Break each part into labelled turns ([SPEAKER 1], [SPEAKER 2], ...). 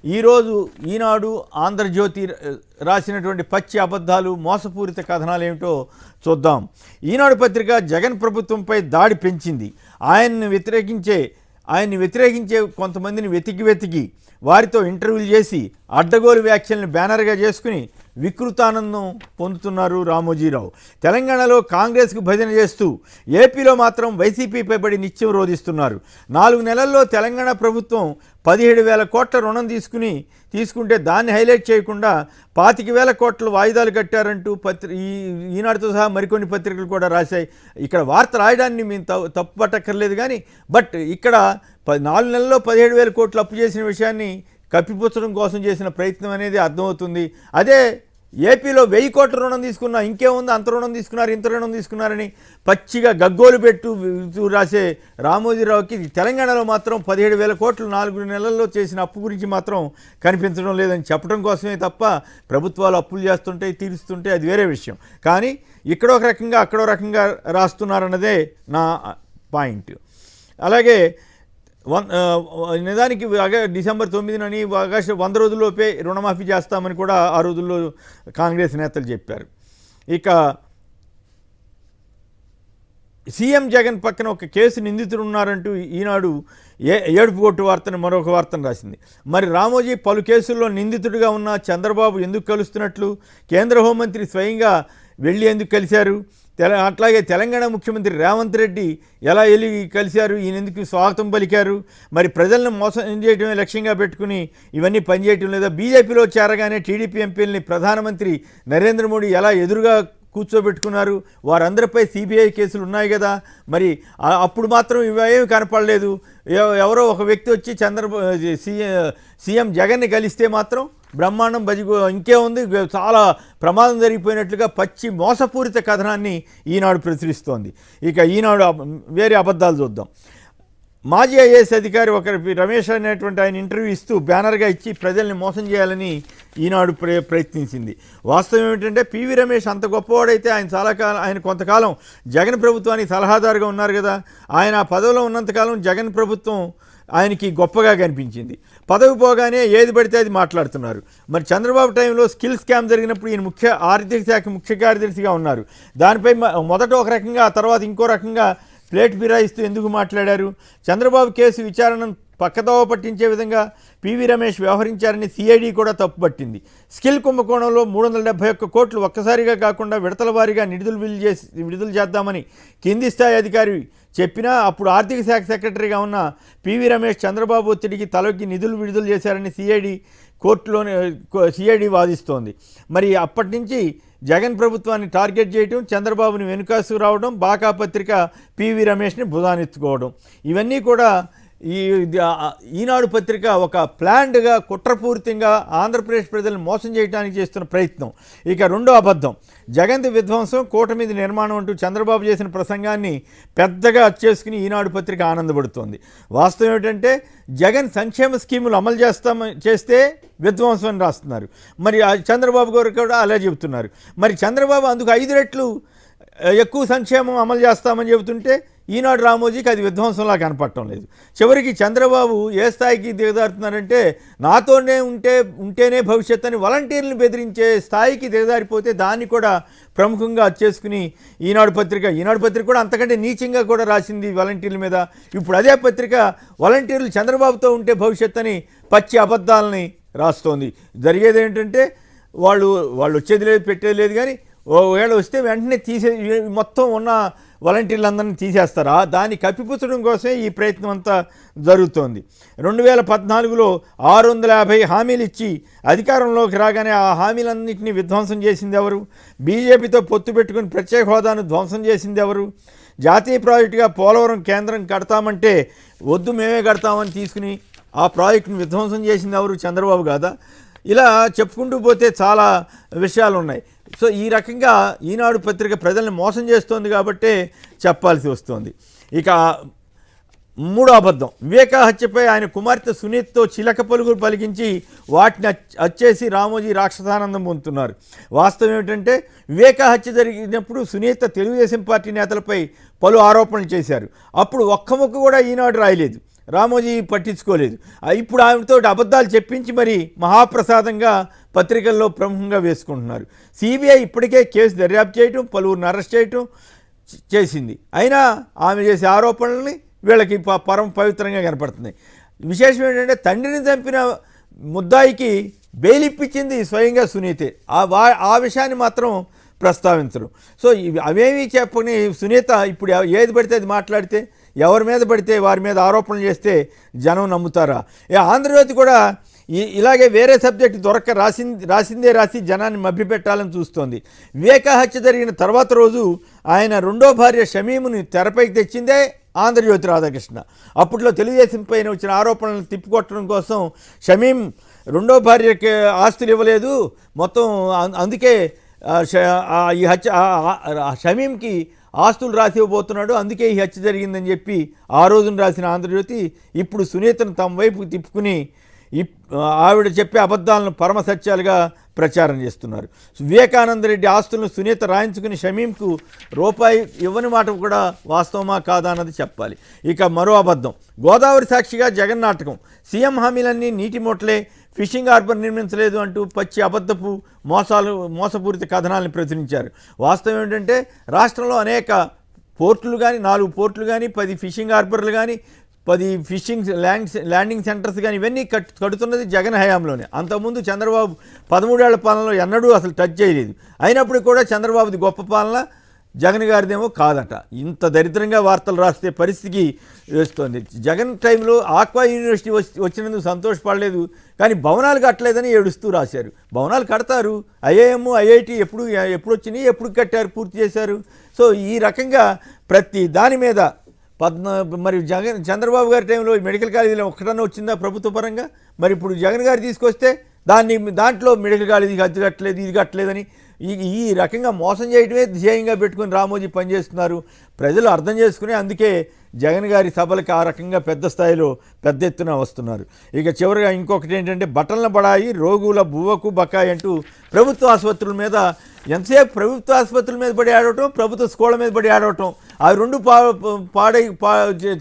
[SPEAKER 1] ఈరోజు ఈనాడు ఆంధ్రజ్యోతి రాసినటువంటి పచ్చి అబద్ధాలు మోసపూరిత కథనాలు ఏమిటో చూద్దాం. ఈనాడు పత్రిక జగన్ ప్రభుత్వంపై దాడి పెంచింది. ఆయన్ని వ్యతిరేకించే కొంతమందిని వెతికి వారితో ఇంటర్వ్యూలు చేసి అడ్డగోలు వ్యాఖ్యలను బ్యానర్గా చేసుకుని వికృతానందం పొందుతున్నారు రామోజీరావు. తెలంగాణలో కాంగ్రెస్కు భజన చేస్తూ ఏపీలో మాత్రం వైసీపీపై పడి నిత్యం రోధిస్తున్నారు. 4 నెలల్లో తెలంగాణ ప్రభుత్వం 17,000 కోట్ల రుణం తీసుకుంటే దాన్ని హైలైట్ చేయకుండా 25,000 కోట్ల వాయిదాలు కట్టారంటూ ఈనాడుతో సహా మరికొన్ని పత్రికలు కూడా రాశాయి. ఇక్కడ వార్త రాయడాన్ని మేము తప్పు పట్టక్కర్లేదు, కానీ బట్ ఇక్కడ 4 నెలల్లో 17,000 కోట్లు అప్పు చేసిన విషయాన్ని కప్పిపుచ్చడం కోసం చేసిన ప్రయత్నం అనేది అర్థమవుతుంది. అదే ఏపీలో 1000 కోట్ల రుణం తీసుకున్నా ఇంకేముంది, అంత రుణం తీసుకున్నారు ఇంత రుణం తీసుకున్నారని పచ్చిగా గగ్గోలు పెట్టు రాసే రామోజీరావుకి తెలంగాణలో మాత్రం 17,000 కోట్లు 4 నెలల్లో చేసిన అప్పు గురించి మాత్రం కనిపించడం లేదని చెప్పడం కోసమే తప్ప ప్రభుత్వాలు అప్పులు చేస్తుంటే తీరుస్తుంటే అది వేరే విషయం. కానీ ఇక్కడో ఒక రకంగా అక్కడో రకంగా రాస్తున్నారన్నదే నా పాయింట్. అలాగే నిజానికి డిసెంబర్ 9 ఆగస్టు 100 రోజుల్లోపే రుణమాఫీ చేస్తామని కూడా ఆ రోజుల్లో కాంగ్రెస్ నేతలు చెప్పారు. ఇక సీఎం జగన్ పక్కన ఒక కేసు నిందితుడు ఉన్నారంటూ ఈనాడు ఏడుపు కొట్టు వార్తను మరొక వార్తను రాసింది. మరి రామోజీ పలు కేసుల్లో నిందితుడిగా ఉన్న చంద్రబాబు ఎందుకు కలుస్తున్నట్లు, కేంద్ర హోంమంత్రి స్వయంగా వెళ్ళి ఎందుకు కలిశారు, అట్లాగే తెలంగాణ ముఖ్యమంత్రి రేవంత్ రెడ్డి ఎలా వెళ్ళి కలిశారు, ఈయన ఎందుకు స్వాగతం పలికారు, మరి ప్రజలను మోసం చేయడమే లక్ష్యంగా పెట్టుకుని ఇవన్నీ పనిచేయటం లేదా, బీజేపీలో చేరగానే టీడీపీ ఎంపీలని ప్రధానమంత్రి నరేంద్ర మోడీ ఎలా ఎదురుగా కూర్చోబెట్టుకున్నారు, వారందరిపై సిబిఐ కేసులు ఉన్నాయి కదా, మరి అప్పుడు మాత్రం ఇవేమీ కనపడలేదు. ఎవరో ఒక వ్యక్తి వచ్చి సీఎం జగన్ని కలిస్తే మాత్రం బ్రహ్మాండం ఇంకేముంది, చాలా ప్రమాదం జరిగిపోయినట్లుగా పచ్చి మోసపూరిత కథనాన్ని ఈనాడు ప్రచురిస్తోంది. ఇక ఈనాడు వేరే అబద్ధాలు చూద్దాం. మాజీ ఐఏఎస్ అధికారి ఒకరి రమేష్ అనేటువంటి ఆయన ఇంటర్వ్యూ ఇస్తూ బ్యానర్గా ఇచ్చి ప్రజల్ని మోసం చేయాలని ఈనాడు ప్రయత్నించింది. వాస్తవం ఏమిటంటే పివి రమేష్ అంత గొప్పవాడైతే ఆయన కొంతకాలం జగన్ ప్రభుత్వానికి సలహాదారుగా ఉన్నారు కదా, ఆయన ఆ పదవిలో ఉన్నంతకాలం జగన్ ప్రభుత్వం ఆయనకి గొప్పగా కనిపించింది. పదవి పోగానే ఏది పడితే అది మాట్లాడుతున్నారు. మరి చంద్రబాబు టైంలో స్కిల్ స్కామ్ జరిగినప్పుడు ఈయన ఆర్థిక శాఖ ముఖ్య కార్యదర్శిగా ఉన్నారు. దానిపై మొదట ఒక రకంగా ఆ తర్వాత ఇంకో రకంగా ప్లేట్ ఫిరాయిస్తూ ఎందుకు మాట్లాడారు, చంద్రబాబు కేసు విచారణను పక్కదోవ పట్టించే విధంగా పివి రమేష్ వ్యవహరించారని సిఐడి కూడా తప్పుపట్టింది. స్కిల్ కుంభకోణంలో 371 కోట్లు ఒక్కసారిగా కాకుండా విడతల వారీగా విడుదల చేద్దామని కింది స్థాయి అధికారి చెప్పినా అప్పుడు ఆర్థిక శాఖ సెక్రటరీగా ఉన్న పివి రమేష్ చంద్రబాబు ఒత్తిడికి తలొగ్గి నిధులు విడుదల చేశారని సిఐడి వాదిస్తోంది. మరి అప్పటి నుంచి జగన్ ప్రభుత్వాన్ని టార్గెట్ చేయడం, చంద్రబాబుని వెనుకాసుకు రావడం, బాకా పత్రిక పివి రమేష్ని భుజానెత్తుకోవడం, ఇవన్నీ కూడా ఈనాడు పత్రిక ఒక ప్లాన్డ్గా కుట్రపూరితంగా ఆంధ్రప్రదేశ్ ప్రజలను మోసం చేయడానికి చేస్తున్న ప్రయత్నం. ఇక రెండో అబద్ధం, జగన్ విధ్వంసం కూటమి నిర్మాణం అంటూ చంద్రబాబు చేసిన ప్రసంగాన్ని పెద్దగా అచ్చేసుకుని ఈనాడు పత్రిక ఆనందపడుతోంది. వాస్తవం ఏమిటంటే జగన్ సంక్షేమ స్కీములు అమలు చేస్తే విధ్వంసం అని రాస్తున్నారు. మరి చంద్రబాబు గారు కూడా అలా చెబుతున్నారు. మరి చంద్రబాబు అందుకు 5 రెట్లు ఎక్కువ సంక్షేమం అమలు చేస్తామని చెబుతుంటే ఈనాడు రామోజీకి అది విధ్వంసంలా కనపడటం లేదు. చివరికి చంద్రబాబు ఏ స్థాయికి దిగజారుతున్నారంటే నాతోనే ఉంటేనే భవిష్యత్ అని వాలంటీర్లను బెదిరించే స్థాయికి దిగజారిపోతే దాన్ని కూడా ప్రముఖంగా చేసుకుని ఈనాడు పత్రిక కూడా అంతకంటే నీచంగా కూడా రాసింది వాలంటీర్ల మీద. ఇప్పుడు అదే పత్రిక వాలంటీర్లు చంద్రబాబుతో ఉంటే భవిష్యత్ అని పచ్చి అబద్ధాలని రాస్తోంది. జరిగేది ఏంటంటే వాళ్ళు వచ్చేది లేదు పెట్టేది లేదు, కానీ ఒకవేళ వస్తే వెంటనే మొత్తం ఉన్న వాలంటీర్లందరినీ తీసేస్తారా, దాన్ని కప్పిపుచ్చడం కోసమే ఈ ప్రయత్నం అంతా జరుగుతోంది. 2014లో 650 హామీలు ఇచ్చి అధికారంలోకి రాగానే ఆ హామీలన్నింటినీ విధ్వంసం చేసింది ఎవరు, బీజేపీతో పొత్తు పెట్టుకుని ప్రత్యేక హోదాను ధ్వంసం చేసింది ఎవరు, జాతీయ ప్రాజెక్టుగా పోలవరం కేంద్రం కడతామంటే వద్దు మేమే కడతామని తీసుకుని ఆ ప్రాజెక్టును విధ్వంసం చేసింది ఎవరు, చంద్రబాబు కాదా? ఇలా చెప్పుకుంటూ పోతే చాలా విషయాలు ఉన్నాయి. సో ఈ రకంగా ఈనాడు పత్రిక ప్రజల్ని మోసం చేస్తోంది కాబట్టే చెప్పాల్సి వస్తుంది. ఇక మూడో అబద్ధం, వివేకా హత్యపై ఆయన కుమార్తె సునీత్తో చిలక పలుకులు పలికించి వాటిని అచ్చేసి రామోజీ రాక్షసానందం పొందుతున్నారు. వాస్తవం ఏమిటంటే వివేకా హత్య జరిగినప్పుడు సునీత తెలుగుదేశం పార్టీ నేతలపై పలు ఆరోపణలు చేశారు. అప్పుడు ఒక్క ముక్క కూడా ఈనాడు రాయలేదు. రామోజీ పట్టించుకోలేదు. ఇప్పుడు ఆమెతో అబద్ధాలు చెప్పించి మరి మహాప్రసాదంగా పత్రికల్లో ప్రముఖంగా వేసుకుంటున్నారు. సిబిఐ ఇప్పటికే కేసు దర్యాప్తు చేయటం, పలువురిని అరెస్ట్ చేయటం చేసింది. అయినా ఆమె చేసే ఆరోపణల్ని వీళ్ళకి పరమ పవిత్రంగా కనపడుతున్నాయి. విశేషం ఏంటంటే తండ్రిని చంపిన ముద్దాయికి బెయిల్ ఇప్పించింది స్వయంగా సునీతే. ఆ విషయాన్ని మాత్రం ప్రస్తావించరు. సో అవేమీ చెప్పని సునీత ఇప్పుడు ఏది పడితే అది మాట్లాడితే, ఎవరి మీద పడితే వారి మీద ఆరోపణలు చేస్తే జనం నమ్ముతారా? ఆంధ్రజ్యోతి కూడా ఇలాగే వేరే సబ్జెక్ట్ దొరక్క రాసిందే రాసి జనాన్ని మభ్యపెట్టాలని చూస్తోంది. వివేక హత్య జరిగిన తర్వాత రోజు ఆయన రెండో భార్య షమీముని తెరపైకి తెచ్చిందే ఆంధ్రజ్యోతి రాధాకృష్ణ. అప్పట్లో తెలుగుదేశం పైన వచ్చిన ఆరోపణలను తిప్పికొట్టడం కోసం షమీం రెండో భార్యకి ఆస్తులు ఇవ్వలేదు మొత్తం, అందుకే ఈ హత్య షమీంకి ఆస్తులు రాసి ఇవ్వబోతున్నాడు, అందుకే ఈ హత్య జరిగిందని చెప్పి ఆ రోజున రాసిన ఆంధ్రజ్యోతి ఇప్పుడు సునీతను తమ వైపు తిప్పుకుని ఆవిడ చెప్పే అబద్ధాలను పరమ సత్యాలుగా ప్రచారం చేస్తున్నారు. వివేకానంద రెడ్డి ఆస్తులను సునీత రాయించుకుని షమీంకు రూపాయి ఇవ్వని మాట కూడా వాస్తవమా కాదా అన్నది చెప్పాలి. ఇక మరో అబద్ధం, గోదావరి సాక్షిగా జగన్ నాటకం, సీఎం హామీలన్నీ నీటి మూటలే, ఫిషింగ్ హార్బర్ నిర్మించలేదు అంటూ పచ్చి అబద్ధపు మోసపూరిత కథనాలను ప్రచురించారు. వాస్తవం ఏంటంటే రాష్ట్రంలో అనేక పోర్టులు కానీ, 4 పోర్టులు కానీ, 10 ఫిషింగ్ హార్బర్లు కానీ, 10 ఫిషింగ్ ల్యాండింగ్ సెంటర్స్ కానీ ఇవన్నీ కడుతున్నది జగన్ హయాంలోనే. అంతకుముందు చంద్రబాబు 13 ఏళ్ల పాలనలో ఎన్నడూ అసలు టచ్ చేయలేదు. అయినప్పుడు కూడా చంద్రబాబుది గొప్ప పాలన, జగన్ గారిదేమో కాదట. ఇంత దరిద్రంగా వార్తలు రాస్తే పరిస్థితికి వేస్తోంది. జగన్ టైంలో ఆక్వా యూనివర్సిటీ వచ్చినందుకు సంతోషపడలేదు, కానీ భవనాలు కట్టలేదని ఏడుస్తూ రాశారు. భవనాలు కడతారు, ఐఐఎం ఐఐటి ఎప్పుడు వచ్చినాయి, ఎప్పుడు కట్టారు, పూర్తి చేశారు. సో ఈ రకంగా ప్రతి దాని మీద మరి చంద్రబాబు గారి టైంలో మెడికల్ కాలేజీలో ఒక్కటన్నా వచ్చిందా ప్రభుత్వ పరంగా? మరి ఇప్పుడు జగన్ గారు తీసుకొస్తే దాంట్లో మెడికల్ కాలేజీకి అది కట్టలేదు, ఇది కట్టలేదని ఈ రకంగా మోసం చేయడమే ధ్యేయంగా పెట్టుకుని రామోజీ పనిచేస్తున్నారు. ప్రజలు అర్థం చేసుకుని అందుకే జగన్ గారి సభలకు ఆ రకంగా పెద్ద స్థాయిలో పెద్ద ఎత్తున వస్తున్నారు. ఇక చివరిగా ఇంకొకటి ఏంటంటే బట్టల బడాయి, రోగుల బువ్వకు బకాయి అంటూ ప్రభుత్వ ఆసుపత్రుల మీద ఎంతసేపు ప్రభుత్వ ఆసుపత్రుల మీద పడి ఆడవటం, ప్రభుత్వ స్కూళ్ళ మీద పడి ఆడవటం, అవి రెండు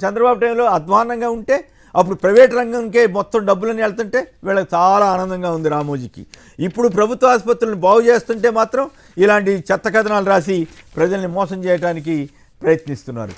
[SPEAKER 1] చంద్రబాబు టైంలో అధ్వాన్నంగా ఉంటే అప్పుడు ప్రైవేట్ రంగంకే మొత్తం డబ్బులని వెళ్తుంటే వీళ్ళకి చాలా ఆనందంగా ఉంది రామోజీకి. ఇప్పుడు ప్రభుత్వ ఆసుపత్రులను బాగు చేస్తుంటే మాత్రం ఇలాంటి చెత్త కథనాలు రాసి ప్రజల్ని మోసం చేయడానికి ప్రయత్నిస్తున్నారు.